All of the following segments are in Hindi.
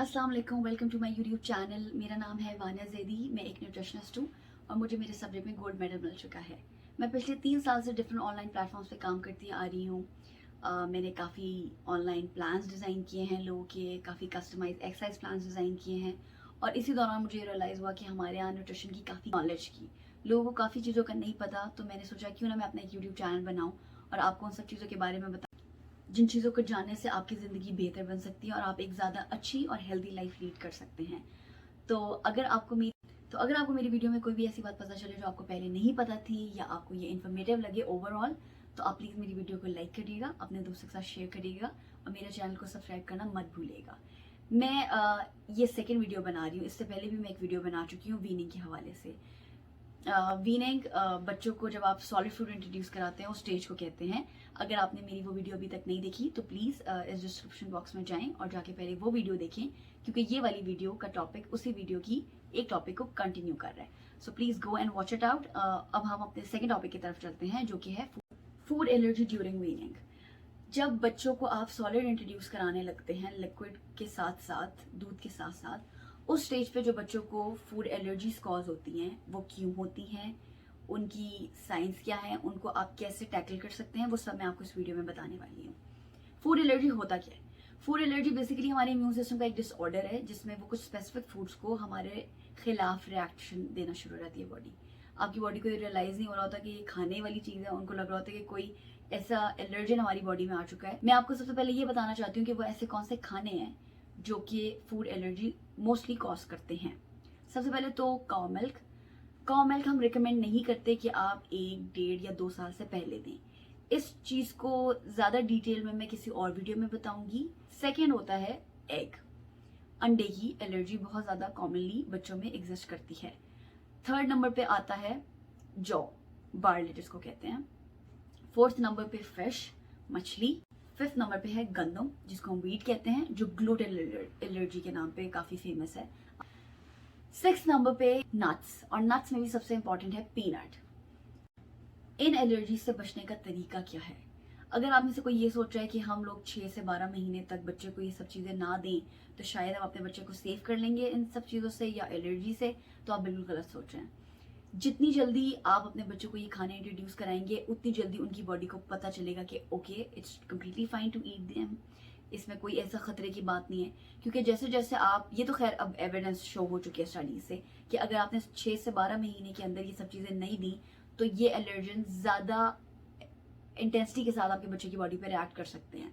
अस्सलाम वालेकुम, welcome to my YouTube channel. मेरा नाम है वानिया जैदी। मैं एक न्यूट्रिशनिस्ट हूँ और मुझे मेरे सब्जेक्ट में गोल्ड मेडल मिल चुका है। मैं पिछले 3 साल से डिफरेंट ऑनलाइन प्लेटफॉर्म्स पे काम करती आ रही हूँ। मैंने काफ़ी ऑनलाइन प्लान्स डिज़ाइन किए हैं लोगों के, काफ़ी कस्टमाइज एक्सरसाइज प्लान्स डिज़ाइन किए हैं और इसी दौरान मुझे रियलाइज़ हुआ कि हमारे यहाँ न्यूट्रिशन की काफ़ी नॉलेज की लोगों को काफ़ी चीज़ों का नहीं पता। तो मैंने सोचा क्यों ना मैं अपना एक यूट्यूब चैनल बनाऊँ और आपको उन सब चीज़ों के बारे में बताऊँ जिन चीज़ों को जानने से आपकी ज़िंदगी बेहतर बन सकती है और आप एक ज़्यादा अच्छी और हेल्दी लाइफ लीड कर सकते हैं। तो अगर आपको मेरी वीडियो में कोई भी ऐसी बात पता चले जो आपको पहले नहीं पता थी या आपको ये इन्फॉर्मेटिव लगे ओवरऑल, तो आप प्लीज़ मेरी वीडियो को लाइक करिएगा, अपने दोस्तों के साथ शेयर करिएगा और मेरे चैनल को सब्सक्राइब करना मत भूलिएगा। मैं ये सेकेंड वीडियो बना रही हूँ। इससे पहले भी मैं एक वीडियो बना चुकी हूँ वीनिंग के हवाले से। वीनिंग बच्चों को जब आप सॉलिड फूड इंट्रोड्यूस कराते हैं उस स्टेज को कहते हैं। अगर आपने मेरी वो वीडियो अभी तक नहीं देखी तो प्लीज़ इस डिस्क्रिप्शन बॉक्स में जाएं और जाके पहले वो वीडियो देखें, क्योंकि ये वाली वीडियो का टॉपिक उसी वीडियो की एक टॉपिक को कंटिन्यू कर रहा है। So please go and watch it out. अब हम अपने सेकेंड टॉपिक की तरफ चलते हैं, जो कि है फूड एलर्जी ड्यूरिंग वीनिंग। जब बच्चों को आप सॉलिड इंट्रोड्यूस कराने लगते हैं लिक्विड के साथ साथ, दूध के साथ साथ, उस स्टेज पे जो बच्चों को फूड एलर्जीज कॉज होती हैं वो क्यों होती हैं, उनकी साइंस क्या है, उनको आप कैसे टैकल कर सकते हैं, वो सब मैं आपको इस वीडियो में बताने वाली हूँ। फूड एलर्जी होता क्या है? फूड एलर्जी बेसिकली हमारे इम्यून सिस्टम का एक डिसऑर्डर है जिसमें वो कुछ स्पेसिफिक फूड्स को हमारे खिलाफ रिएक्शन देना शुरू हो जाती है बॉडी। आपकी बॉडी को ये रियलाइज नहीं हो रहा होता कि ये खाने वाली चीज़ है, उनको लग रहा होता है कि कोई ऐसा एलर्जन हमारी बॉडी में आ चुका है। मैं आपको सबसे पहले ये बताना चाहती हूँ कि वो ऐसे कौन से खाने हैं जो कि फूड एलर्जी मोस्टली कॉज करते हैं। सबसे पहले तो काऊ मिल्क। काऊ मिल्क हम रिकमेंड नहीं करते कि आप 1, 1.5 या 2 साल से पहले दें। इस चीज़ को ज़्यादा डिटेल में मैं किसी और वीडियो में बताऊंगी। सेकेंड होता है एग। अंडे की एलर्जी बहुत ज़्यादा कॉमनली बच्चों में एग्जिस्ट करती है। थर्ड नंबर पे आता है जौ, बार्ली जिसको कहते हैं। फोर्थ नंबर पे फिश, मछली। फिफ्थ नंबर पे है गंदम जिसको हम वीट कहते हैं, जो ग्लूटेन एलर्जी के नाम पे काफ़ी फेमस है। सिक्स नंबर पे नट्स, और नट्स में भी सबसे इंपॉर्टेंट है पीनट। इन एलर्जी से बचने का तरीका क्या है? अगर आप में से कोई ये सोच रहा है कि हम लोग 6 से 12 महीने तक बच्चे को ये सब चीज़ें ना दें तो शायद हम अपने बच्चे को सेव कर लेंगे इन सब चीज़ों से या एलर्जी से, तो आप बिल्कुल गलत सोच रहे हैं। जितनी जल्दी आप अपने बच्चों को ये खाने इंट्रोड्यूस कराएंगे उतनी जल्दी उनकी बॉडी को पता चलेगा कि okay, it's completely fine to eat them, इसमें कोई ऐसा खतरे की बात नहीं है। क्योंकि जैसे जैसे आप, ये तो खैर अब एविडेंस शो हो चुकी है स्टडीज से, कि अगर आपने 6 से 12 महीने के अंदर ये सब चीज़ें नहीं दी तो ये एलर्जन ज़्यादा इंटेंसिटी के साथ आपके बच्चे की बॉडी पे रिएक्ट कर सकते हैं।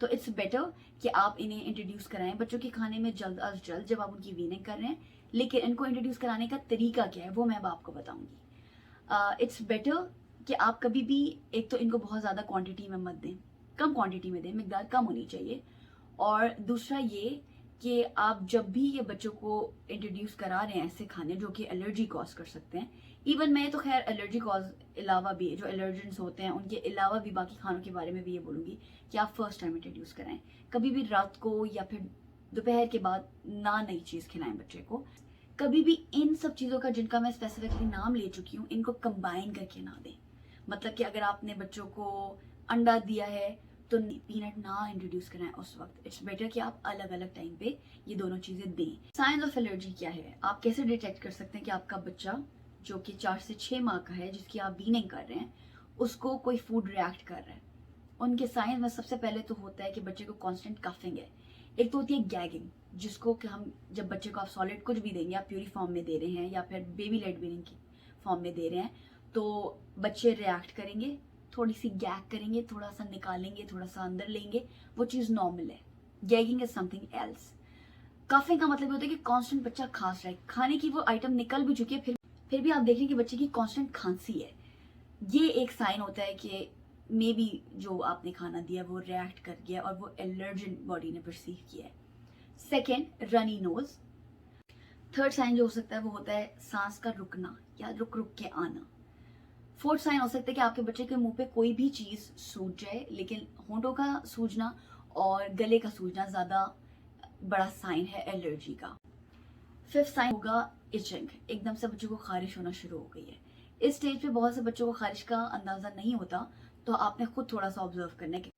तो इट्स बेटर कि आप इन्हें इंट्रोड्यूस कराएं बच्चों के खाने में जल्द अज जल्द जब आप उनकी वीनिंग कर रहे हैं। लेकिन इनको इंट्रोड्यूस कराने का तरीका क्या है वो मैं अब आपको बताऊंगी। इट्स बेटर कि आप कभी भी, एक तो इनको बहुत ज़्यादा क्वांटिटी में मत दें, कम क्वांटिटी में दें, मिकदार कम होनी चाहिए। और दूसरा ये कि आप जब भी ये बच्चों को इंट्रोड्यूस करा रहे हैं ऐसे खाने जो कि एलर्जी कॉज कर सकते हैं, इवन मैं तो खैर एलर्जी कॉज अलावा भी, जो एलर्जेंस होते हैं उनके अलावा भी बाकी खानों के बारे में भी ये बोलूँगी कि आप फर्स्ट टाइम इंट्रोड्यूस कराएं। कभी भी रात को या फिर दोपहर के बाद ना नई चीज़ खिलाएं बच्चे को। कभी भी इन सब चीज़ों का जिनका मैं स्पेसिफिकली नाम ले चुकी हूँ इनको कंबाइन करके ना दें। मतलब कि अगर आपने बच्चों को अंडा दिया है तो पीनट ना इंट्रोड्यूस कराएं उस वक्त। इट्स बेटर कि आप अलग अलग टाइम पे ये दोनों चीज़ें दें। साइंस ऑफ एलर्जी क्या है? आप कैसे डिटेक्ट कर सकते हैं कि आपका बच्चा जो कि 4 से 6 माह का है, जिसकी आप वीनिंग कर रहे हैं, उसको कोई फूड रिएक्ट कर रहा है? उनके साइंस में सबसे पहले तो होता है कि बच्चे को कांस्टेंट कफिंग है। एक तो होती है गैगिंग, जिसको कि हम जब बच्चे को आप सॉलिड कुछ भी देंगे, आप प्यूरी फॉर्म में दे रहे हैं या फिर बेबी लेड वीनिंग की फॉर्म में दे रहे हैं, तो बच्चे रिएक्ट करेंगे, थोड़ी सी गैग करेंगे, थोड़ा सा निकालेंगे, थोड़ा सा अंदर लेंगे, वो चीज़ नॉर्मल है। Gagging is something else. Coughing का मतलब होता है कि कांस्टेंट बच्चा खांस रहा है, खाने की वो आइटम निकल भी चुकी है फिर भी आप देख रहे हैं कि बच्चे की कांस्टेंट खांसी है। ये एक साइन होता है कि मे बी जो आपने खाना दिया वो रिएक्ट कर गया और वो एलर्जन बॉडी ने परसीव किया है। Second, runny nose. Third sign जो हो सकता है वो होता है सांस का रुकना या रुक रुक के आना। फोर्थ साइन हो सकता है कि आपके बच्चे के मुंह पे कोई भी चीज़ सूज जाए, लेकिन होंठों का सूजना और गले का सूजना ज़्यादा बड़ा साइन है एलर्जी का। फिफ्थ साइन होगा इचिंग। एकदम से बच्चों को खारिश होना शुरू हो गई है। इस स्टेज पे बहुत से बच्चों को खारिश का अंदाज़ा नहीं होता, तो आपने खुद थोड़ा सा ऑब्जर्व करना है।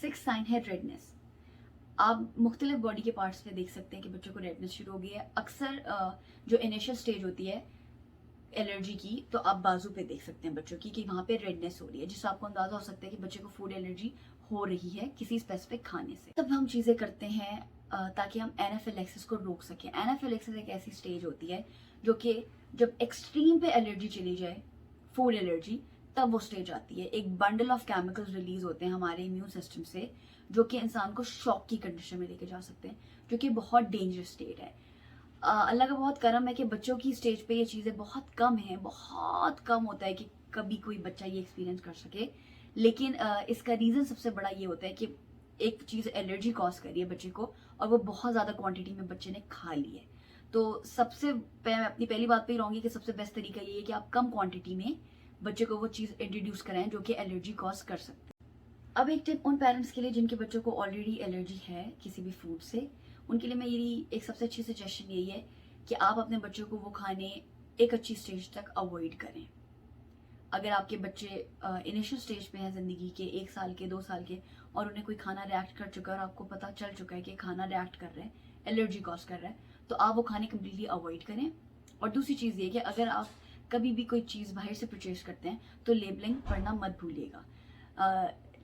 सिक्स साइन है रेडनेस। आप मुख्तलिफ बॉडी के पार्ट्स पे देख सकते हैं कि बच्चों को रेडनेस शुरू हो गई है। अक्सर जो इनिशियल स्टेज होती है एलर्जी की, तो आप बाजू पे देख सकते हैं बच्चों की कि वहाँ पे रेडनेस हो रही है, जिससे आपको अंदाजा हो सकता है कि बच्चे को फूड एलर्जी हो रही है किसी स्पेसिफिक खाने से। तब हम चीज़ें करते हैं ताकि हम एनाफिलेक्सिस को रोक सकें। एनाफिलेक्सिस एक ऐसी स्टेज होती है जो कि जब एक्सट्रीम पे एलर्जी चली जाए, फूड एलर्जी, तब वो स्टेज आती है। एक बंडल ऑफ केमिकल्स रिलीज होते हैं हमारे इम्यून सिस्टम से, जो कि इंसान को शॉक की कंडीशन में लेके जा सकते हैं, जो कि बहुत डेंजरस स्टेट है। अल्लाह का बहुत करम है कि बच्चों की स्टेज पे ये चीज़ें बहुत कम हैं। बहुत कम होता है कि कभी कोई बच्चा ये एक्सपीरियंस कर सके, लेकिन इसका रीज़न सबसे बड़ा ये होता है कि एक चीज़ एलर्जी कॉज करी है बच्चे को, और वो बहुत ज़्यादा क्वांटिटी में बच्चे ने खा ली है। तो सबसे मैं अपनी पहली बात पे ही रहूँगी कि सबसे बेस्ट तरीका ये है कि आप कम क्वांटिटी में बच्चे को वो चीज़ इंट्रोड्यूस कराएं जो कि एलर्जी कॉज कर सकते हैं। अब एक टिप उन पेरेंट्स के लिए जिनके बच्चों को ऑलरेडी एलर्जी है किसी भी फूड से, उनके लिए मेरी एक सबसे अच्छी सजेशन यही है कि आप अपने बच्चों को वो खाने एक अच्छी स्टेज तक अवॉइड करें। अगर आपके बच्चे इनिशियल स्टेज पे हैं ज़िंदगी के, 1 साल के, 2 साल के, और उन्हें कोई खाना रिएक्ट कर चुका है और आपको पता चल चुका है कि खाना रिएक्ट कर रहा है, एलर्जी कॉज कर रहा है, तो आप वो खाने कम्प्लीटली अवॉइड करें। और दूसरी चीज़ ये कि अगर आप कभी भी कोई चीज़ बाहर से परचेज करते हैं तो लेबलिंग पढ़ना मत भूलिएगा।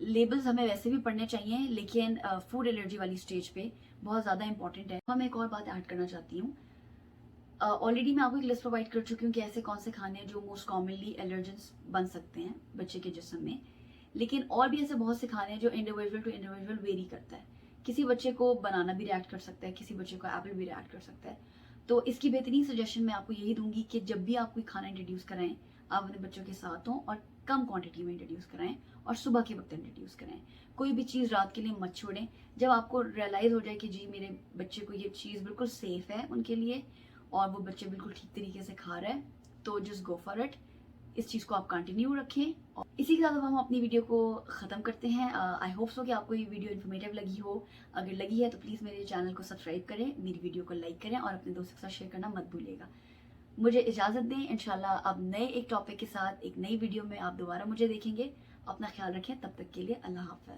लेबल्स हमें वैसे भी पढ़ने चाहिए, लेकिन फूड एलर्जी वाली स्टेज पे बहुत ज़्यादा इंपॉर्टेंट है। मैं एक और बात ऐड करना चाहती हूँ। ऑलरेडी मैं आपको एक लिस्ट प्रोवाइड कर चुकी हूँ कि ऐसे कौन से खाने हैं जो मोस्ट कॉमनली एलर्जेंस बन सकते हैं बच्चे के जिस्म में, लेकिन और भी ऐसे बहुत से खाने हैं जो इंडिविजुअल टू इंडिविजुअल वेरी करता है। किसी बच्चे को बनाना भी रिएक्ट कर सकता है, किसी बच्चे को एप्पल भी रिएक्ट कर सकता है। तो इसकी बेहतरीन सजेशन मैं आपको यही दूंगी कि जब भी आप कोई खाना इंट्रोड्यूस कराएं, आप अपने बच्चों के साथ हों और कम क्वांटिटी में इंट्रोड्यूस कराएं, और सुबह के वक्त इंट्रोड्यूस कराएं। कोई भी चीज़ रात के लिए मत छोड़ें। जब आपको रियलाइज़ हो जाए कि जी मेरे बच्चे को ये चीज़ बिल्कुल सेफ़ है उनके लिए और वो बच्चे बिल्कुल ठीक तरीके से खा रहे हैं, तो जस्ट गो फॉर इट। इस चीज़ को आप कंटिन्यू रखें। और इसी के साथ अब हम अपनी वीडियो को ख़त्म करते हैं। आई होप सो कि आपको ये वीडियो इन्फॉर्मेटिव लगी हो। अगर लगी है तो प्लीज़ मेरे चैनल को सब्सक्राइब करें, मेरी वीडियो को लाइक करें और अपने दोस्तों के साथ शेयर करना मत भूलिएगा। मुझे इजाज़त दें। इंशाल्लाह अब नए एक टॉपिक के साथ एक नई वीडियो में आप दोबारा मुझे देखेंगे। अपना ख्याल रखें, तब तक के लिए अल्लाह हाफ़िज़।